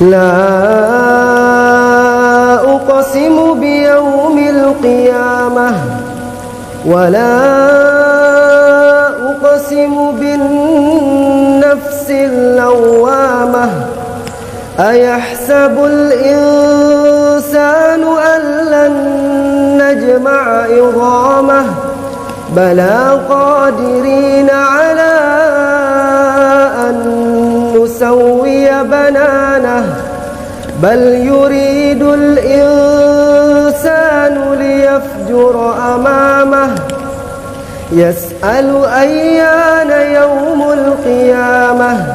لا أقسم بيوم القيامة ولا أقسم بالنفس اللوامة أيحسب الإنسان أن لن نجمع عظامه بلى قادرين على أن نسوي بنانه بل يريد الإنسان ليفجر أمامه يسأل أيان يوم القيامة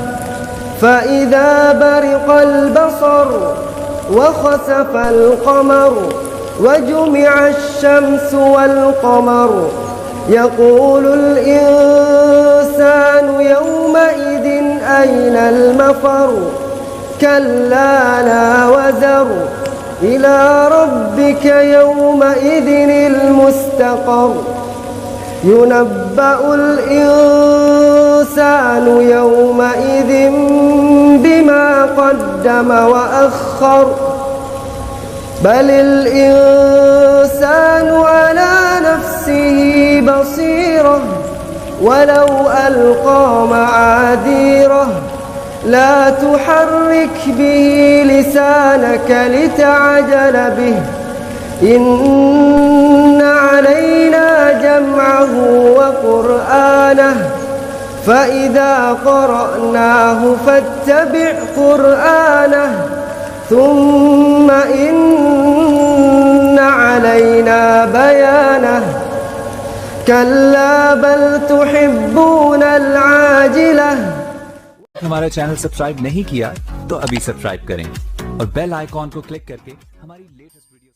فإذا برق البصر وخسف القمر وجمع الشمس والقمر يقول الإنسان يومئذ أين المفر كلا لا وزر إلى ربك يومئذ المستقر ينبأ الإنسان يومئذ بما قدم وأخر بل الإنسان على نفسه بصيرة ولو ألقى معاذيره لا تحرك به لسانك لتعجل به إن علينا جمعه وقرآنه فإذا قرأناه فاتبع قرآنه ثم إن علينا بيانه كلا بل تحبون العاجلة। हमारा channel subscribe नहीं किया तो अभी सब्सक्राइब करें और बेल आइकॉन को क्लिक करके हमारी लेटेस्ट वीडियो